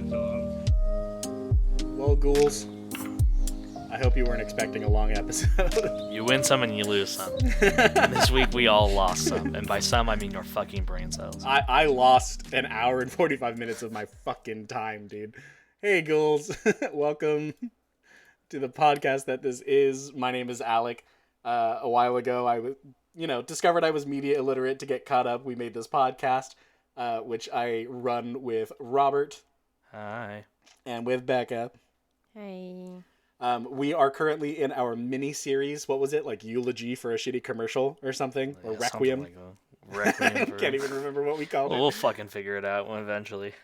Well, ghouls, I hope you weren't expecting a long episode. You win some and you lose some. And this week we all lost some. And by some, I mean your fucking brain cells. I lost an hour and 45 minutes of my fucking time, dude. Hey, ghouls. Welcome to the podcast that this is. My name is Alec. A while ago, I discovered I was media illiterate. To get caught up, we made this podcast, which I run with Robert. Hi. And with Becca. Hey. We are currently in our mini-series. What was it? Like Eulogy for a shitty commercial or something? Or Requiem? Something like Requiem for... Can't even remember what we called it. We'll fucking figure it out eventually.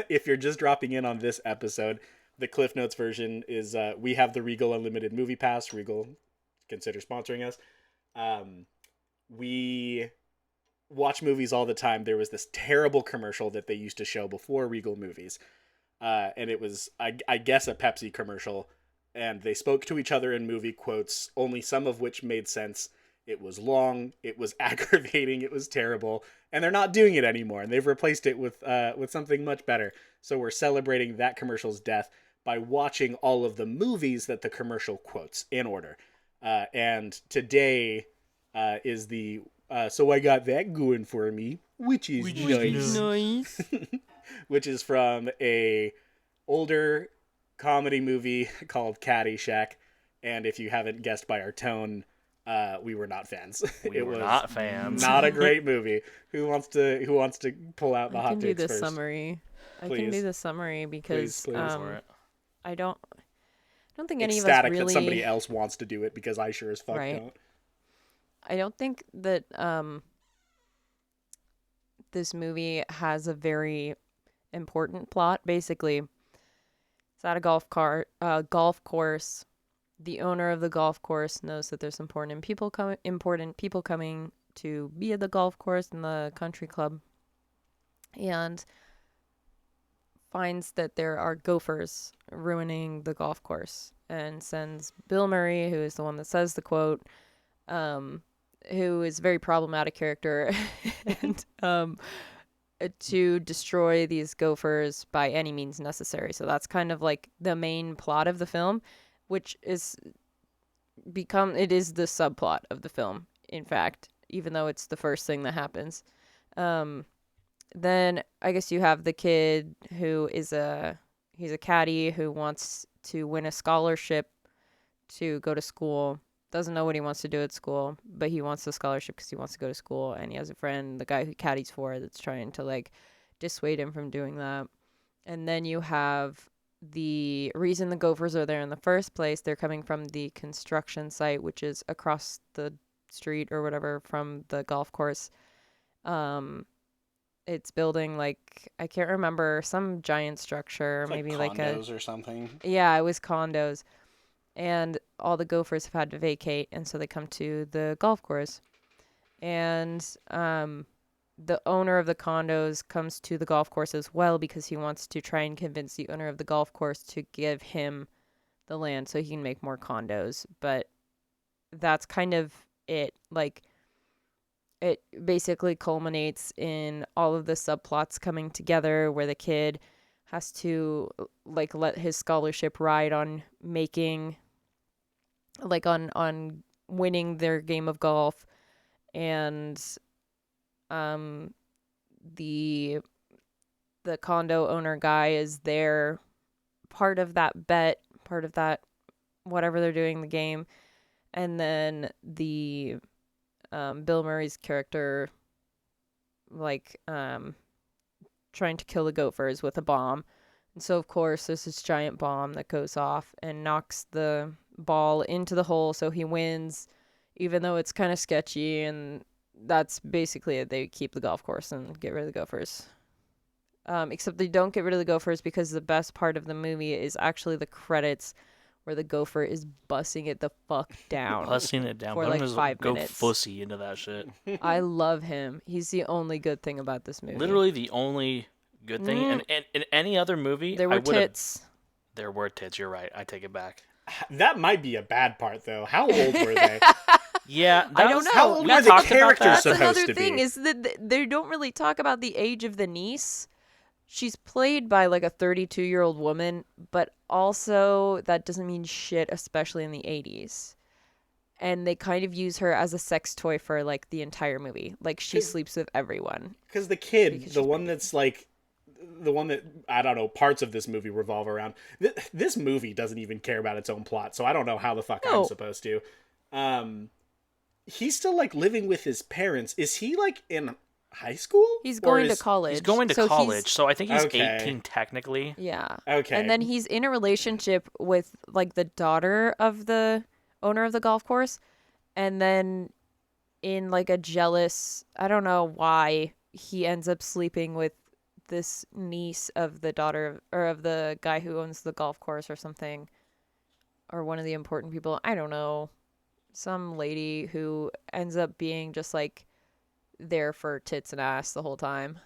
If you're just dropping in on this episode, the Cliff Notes version is we have the Regal Unlimited Movie Pass. Regal, consider sponsoring us. We watch movies all the time. There was this terrible commercial that they used to show before Regal movies. And it was, I guess, a Pepsi commercial. And they spoke to each other in movie quotes, only some of which made sense. It was long, it was aggravating, it was terrible. And they're not doing it anymore. And they've replaced it with something much better. So we're celebrating that commercial's death by watching all of the movies that the commercial quotes in order. And today is the So I Got That Going For Me, which is nice. Which is from a older comedy movie called Caddyshack. And if you haven't guessed by our tone, we were not fans. We were not fans. Not a great movie. Who wants to pull out the hot takes first? Summary. Please. I can do the summary because Please. I don't think any Ecstatic of us really. that somebody else wants to do it because I sure as fuck don't. I don't think that this movie has a very important plot. Basically, it's at a golf course. The owner of the golf course knows that there's important people coming to be at the golf course in the country club, and finds that there are gophers ruining the golf course, and sends Bill Murray, who is the one that says the quote, who is a very problematic character, and to destroy these gophers by any means necessary. So that's kind of like the main plot of the film, which is the subplot of the film, in fact, even though it's the first thing that happens. Then I guess you have the kid who is he's a caddy who wants to win a scholarship to go to school. Doesn't know what he wants to do at school, but he wants the scholarship because he wants to go to school, and he has a friend, the guy who caddies for, that's trying to dissuade him from doing that. And then you have the reason the gophers are there in the first place. They're coming from the construction site, which is across the street or whatever from the golf course. It's building I can't remember, some giant structure, maybe condos or something. Yeah, it was condos. And all the gophers have had to vacate, and so they come to the golf course. And the owner of the condos comes to the golf course as well because he wants to try and convince the owner of the golf course to give him the land so he can make more condos. But that's kind of it. It basically culminates in all of the subplots coming together where the kid has to let his scholarship ride on making on winning their game of golf, and the condo owner guy is there, part of that bet, part of that whatever they're doing in the game, and then the Bill Murray's character trying to kill the gophers with a bomb. And so, of course, there's this giant bomb that goes off and knocks the ball into the hole, so he wins, even though it's kind of sketchy, and that's basically it. They keep the golf course and get rid of the gophers. Except they don't get rid of the gophers because the best part of the movie is actually the credits where the gopher is bussing it the fuck down. Bussing it down. For 5 minutes. Go fussy into that shit. I love him. He's the only good thing about this movie. Literally the only good thing. And in any other movie, there were tits. There were tits. You're right. I take it back. That might be a bad part, though. How old were they? Yeah, I don't know. How old were the characters supposed to be? That's another thing, is that they don't really talk about the age of the niece. she's played by like a 32-year-old woman, but also that doesn't mean shit, especially in the 80s. And they kind of use her as a sex toy for like the entire movie. Like she sleeps with everyone. Because the kid, Because the she's one pretty. that's like, the one that, I don't know, parts of this movie revolve around. This movie doesn't even care about its own plot, so I don't know how the fuck I'm No. supposed to. He's still like living with his parents. Is he like in high school? He's Or going to is- college. He's going to So college, so I think he's Okay. 18 technically. Yeah. Okay. And then he's in a relationship with like the daughter of the owner of the golf course. And then in like a jealous, I don't know why, he ends up sleeping with this niece of the daughter or of the guy who owns the golf course or something. Or one of the important people. I don't know. Some lady who ends up being just like there for tits and ass the whole time.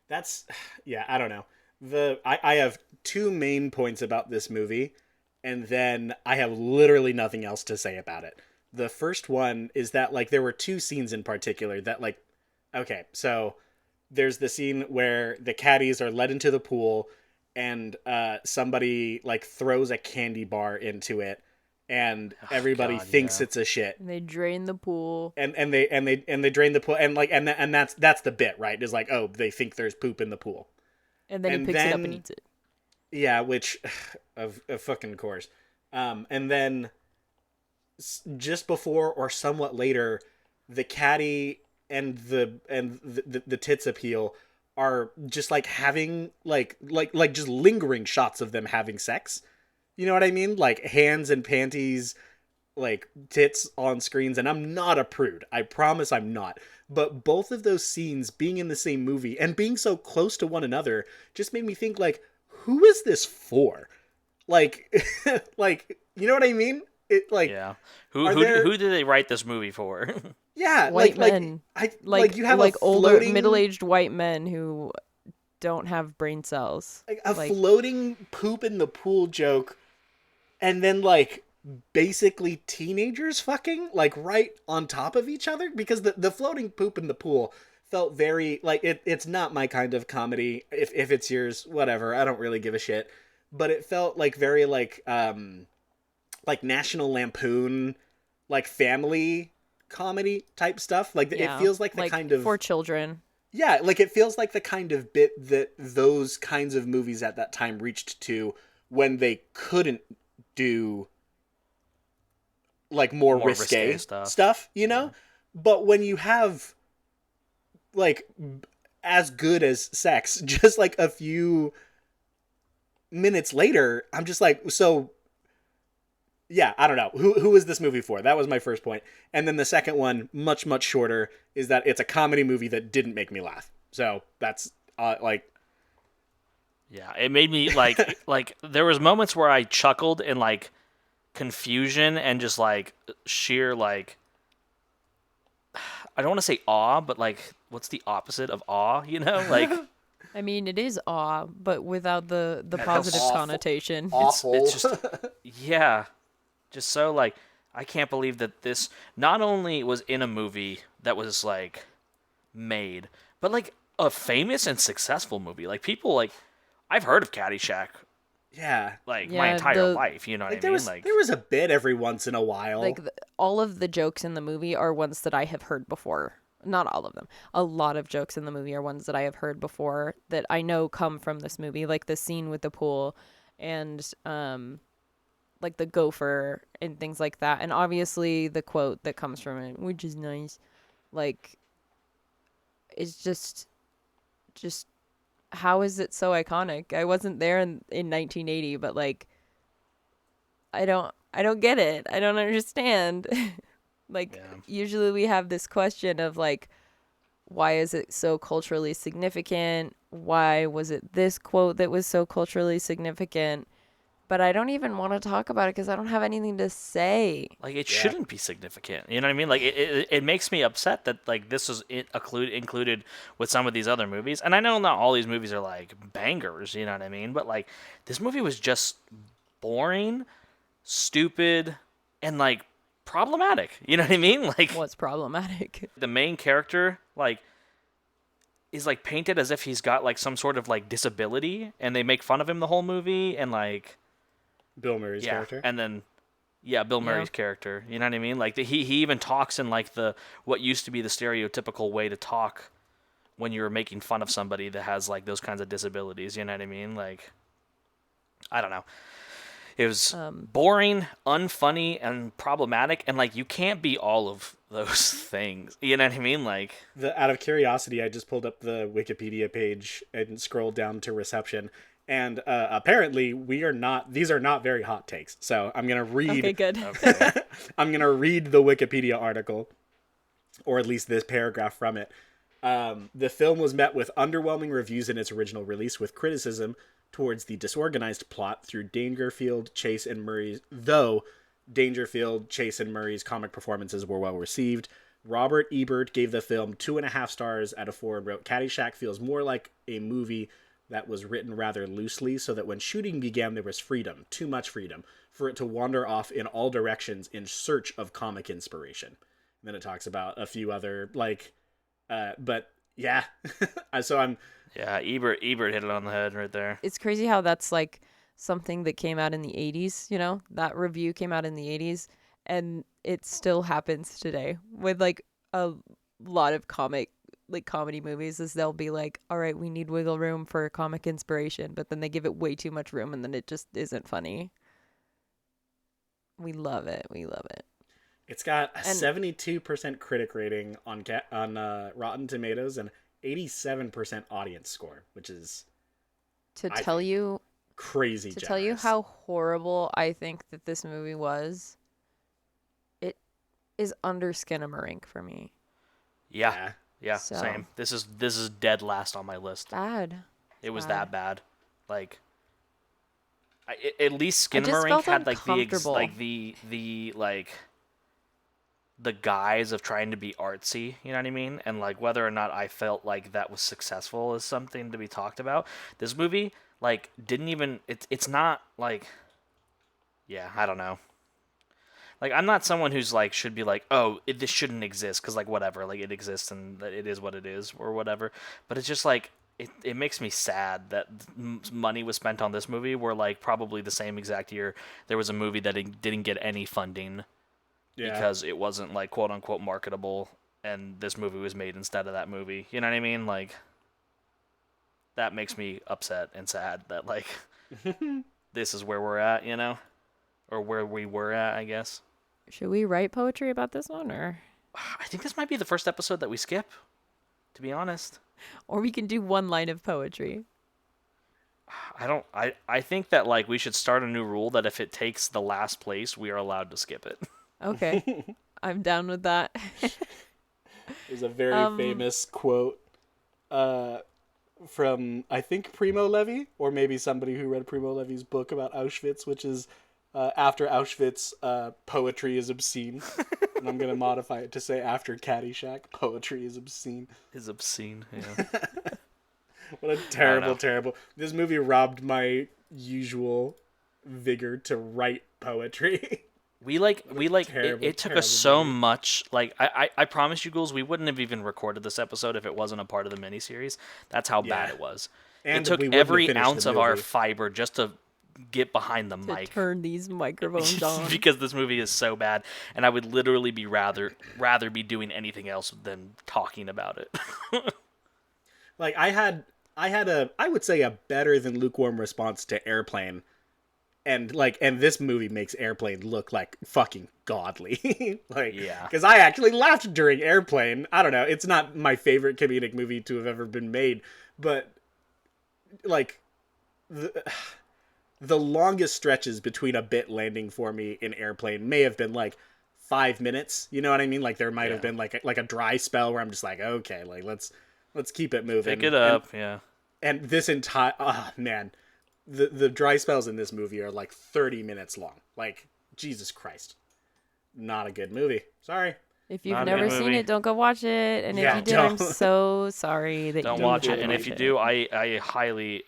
That's, yeah, I don't know. I have two main points about this movie, and then I have literally nothing else to say about it. The first one is that, like, there were two scenes in particular that, like, okay, so there's the scene where the caddies are led into the pool, and somebody, like, throws a candy bar into it, and everybody God, thinks yeah. it's a shit. And they drain the pool. And they drain the pool, and like and that's the bit, right? Is like, oh, they think there's poop in the pool. And then And he picks it up and then- eats it. Yeah, which of fucking course. And then just before or somewhat later, the caddy and the tits appeal are just like having like just lingering shots of them having sex. You know what I mean? Like hands and panties, like tits on screens, and I'm not a prude. I promise I'm not. But both of those scenes being in the same movie and being so close to one another just made me think, like, who is this for? Like like, you know what I mean? It like Yeah. Are there- Who did they write this movie for? yeah, White like men. like you have like a older floating, middle-aged white men who don't have brain cells. like a like- floating poop in the pool joke, and then like basically teenagers fucking like right on top of each other, because the floating poop in the pool felt very like it's not my kind of comedy. If it's yours, whatever, I don't really give a shit. But it felt like very like National Lampoon, like family comedy type stuff. Like Yeah, it feels like the kind of for children. yeah, like it feels like the kind of bit that those kinds of movies at that time reached to when they couldn't do like more risque stuff, you know? But when you have like as good as sex, just like a few minutes later, I'm just like, so yeah, I don't know. Who is this movie for? That was my first point. And then the second one, much shorter, is that it's a comedy movie that didn't make me laugh. So that's like Yeah, it made me like there was moments where I chuckled in like confusion and just like sheer like I don't want to say awe, but like what's the opposite of awe, you know? Like I mean, it is awe, but without the That positive awful. connotation. awful. it's just yeah. Just so like I can't believe that this not only was in a movie that was like made, but like a famous and successful movie. Like people like I've heard of Caddyshack yeah. like Yeah, my entire the- life, you know what Like I there mean? was Like there was a bit every once in a while. Like all of the jokes in the movie are ones that I have heard before. Not all of them. A lot of jokes in the movie are ones that I have heard before that I know come from this movie, like the scene with the pool and like the gopher and things like that. And obviously the quote that comes from it, which is nice. Like it's just how is it so iconic? I wasn't there in 1980, but like I don't get it. I don't understand. Like Yeah. usually we have this question of like why is it so culturally significant? Why was it this quote that was so culturally significant? But I don't even want to talk about it because I don't have anything to say. Like it Yeah. shouldn't be significant. You know what I mean? Like it makes me upset that like this is included with some of these other movies. And I know not all these movies are like bangers, you know what I mean? But like this movie was just boring, stupid, and like problematic. You know what I mean? Like What's problematic? the main character, like is like painted as if he's got like some sort of like disability, and they make fun of him the whole movie, and like Bill Murray's yeah, character. and then Bill Murray's character. You know what I mean? Like he even talks in like the what used to be the stereotypical way to talk when you're making fun of somebody that has like those kinds of disabilities. You know what I mean? Like I don't know. It was boring, unfunny, and problematic, and like you can't be all of those things. You know what I mean? Like Out of curiosity, I just pulled up the Wikipedia page and scrolled down to reception, and apparently these are not very hot takes. So I'm gonna read. Okay, good. okay. I'm gonna read the Wikipedia article, or at least this paragraph from it. The film was met with underwhelming reviews in its original release, with criticism towards the disorganized plot through Dangerfield, Chase, and Murray's. Though Dangerfield, Chase, and Murray's comic performances were well received, Robert Ebert gave the film 2.5 stars out of 4 and wrote, "Caddyshack feels more like a movie that was written rather loosely, so that when shooting began there was freedom, too much freedom, for it to wander off in all directions in search of comic inspiration." And then it talks about a few other, but yeah. So I'm... Yeah, Ebert hit it on the head right there. It's crazy how that's like something that came out in the 80s, you know? That review came out in the 80s, and it still happens today with like a lot of comedy movies. Is they'll be like, all right, we need wiggle room for comic inspiration, but then they give it way too much room, and then it just isn't funny. We love it. It's got a 72% critic rating on Rotten Tomatoes and 87% audience score, which is crazy. To tell you how horrible I think that this movie was, it is under Skinamarink for me. Yeah, so. Same. This is dead last on my list. Bad. It was that bad. Like, at least Skinamarink had like the guise of trying to be artsy, you know what I mean? And like whether or not I felt like that was successful is something to be talked about. This movie like didn't even it's not like I don't know. Like I'm not someone who's like should be like, "Oh, this shouldn't exist" cuz like whatever, like it exists and it is what it is or whatever. But it's just like it makes me sad that money was spent on this movie where like probably the same exact year there was a movie that didn't get any funding. Yeah. Because it wasn't like quote unquote marketable, and this movie was made instead of that movie. You know what I mean? Like that makes me upset and sad that like this is where we're at, you know, or where we were at, I guess. Should we write poetry about this one, or? I think this might be the first episode that we skip, to be honest. Or we can do one line of poetry. I think that like we should start a new rule that if it takes the last place, we are allowed to skip it. Okay, I'm down with that. There's a very famous quote from, I think, Primo Levi, or maybe somebody who read Primo Levi's book about Auschwitz, which is, after Auschwitz, poetry is obscene. And I'm going to modify it to say after Caddyshack, poetry is obscene. Is obscene, yeah. What a terrible... This movie robbed my usual vigor to write poetry. It took us so much. Like I promise you, ghouls, we wouldn't have even recorded this episode if it wasn't a part of the miniseries. That's how bad it was. And it took every ounce of our fiber just to get behind the mic. Turn these microphones on. Because this movie is so bad, and I would literally be rather be doing anything else than talking about it. Like I had I would say a better than lukewarm response to Airplane. And this movie makes Airplane look like fucking godly. Because I actually laughed during Airplane. I don't know. It's not my favorite comedic movie to have ever been made, but like the longest stretches between a bit landing for me in Airplane may have been like 5 minutes. You know what I mean? Like there might have been like a dry spell where I'm just like, okay, like let's keep it moving. Pick it up, And this entire The dry spells in this movie are like 30 minutes long. Like, Jesus Christ. Not a good movie. Sorry. If you've never seen it, don't go watch it. And if you did, I'm so sorry that you don't watch it. And if you do, I highly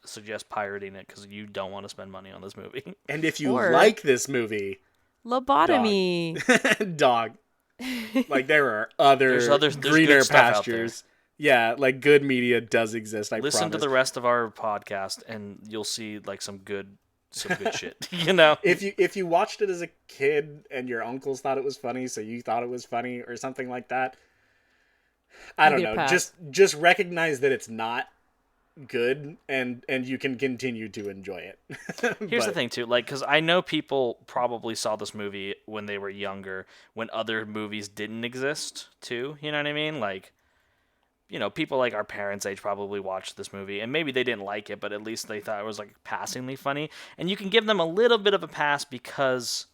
suggest pirating it because you don't want to spend money on this movie. And if you like this movie, lobotomy. Dog. Like, there are other greener pastures Yeah, like good media does exist. I Listen to promise. the rest of our podcast, and you'll see like some good shit. You know. If you watched it as a kid and your uncles thought it was funny, so you thought it was funny or something like that, I You don't get a know. pass. Just recognize that it's not good, and you can continue to enjoy it. Here's the thing too, like, because I know people probably saw this movie when they were younger, when other movies didn't exist too. You know what I mean? Like, people like our parents' age probably watched this movie, and maybe they didn't like it, but at least they thought it was like passingly funny. And you can give them a little bit of a pass because,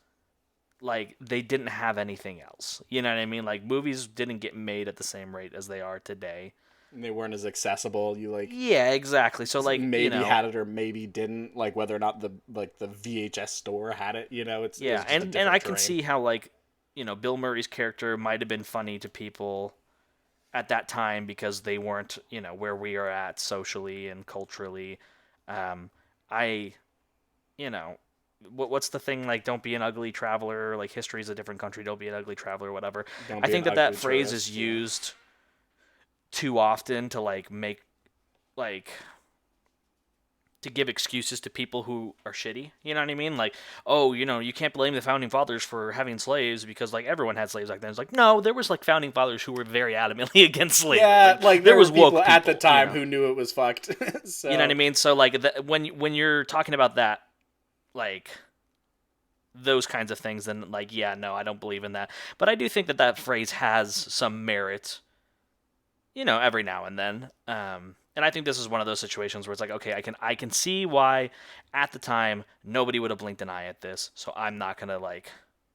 like, they didn't have anything else. You know what I mean? Like, movies didn't get made at the same rate as they are today. And they weren't as accessible. You like Yeah, exactly. So like, maybe had it or maybe didn't. Like whether or not the VHS store had it. It's yeah, just a and different I can terrain. see how, like, Bill Murray's character might have been funny to people at that time because they weren't, where we are at socially and culturally. I, what's the thing, like, don't be an ugly traveler, like, history's a different country, don't be an ugly traveler, whatever. Don't I be think an that ugly phrase tourist, is yeah. used too often to, like, make, like, to give excuses to people who are shitty. You know what I mean? Like, oh, you can't blame the founding fathers for having slaves because, like, everyone had slaves back then. It's like, no, there was, like, founding fathers who were very adamantly against slavery. Yeah, like there was were people woke at the people, time who knew it was fucked. So, You know what I mean? So, like, when you're talking about that, like, those kinds of things, then, like, yeah, no, I don't believe in that. But I do think that phrase has some merit, every now and then. And I think this is one of those situations where it's like, okay, I can see why at the time nobody would have blinked an eye at this. So I'm not gonna, like,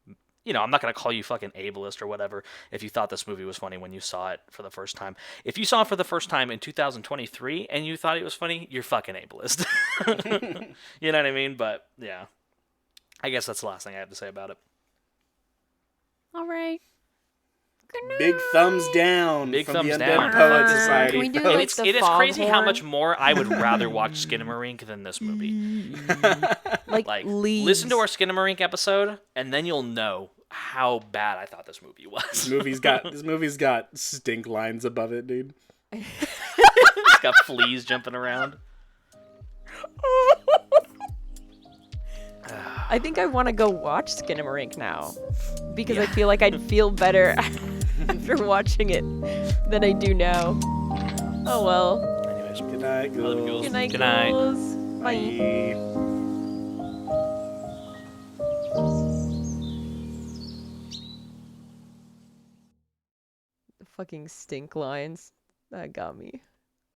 I'm not gonna call you fucking ableist or whatever if you thought this movie was funny when you saw it for the first time. If you saw it for the first time in 2023 and you thought it was funny, you're fucking ableist. You know what I mean? But yeah, I guess that's the last thing I have to say about it. All right. big thumbs down Big from thumbs the down. Undead Poet Can Society. we do, folks. like, the It is crazy how foghorn? much more I would rather watch Skinamarink than this movie. Like leaves. Listen to our Skinamarink episode, and then you'll know how bad I thought this movie was. This movie's got stink lines above it, dude. It's got fleas jumping around. I think I want to go watch Skinamarink now because I feel like I'd feel better after watching it than I do now. Oh well. Anyways, Good night, ghouls. Good night, Good night. ghouls. Bye. Bye. The fucking stink lines. That got me.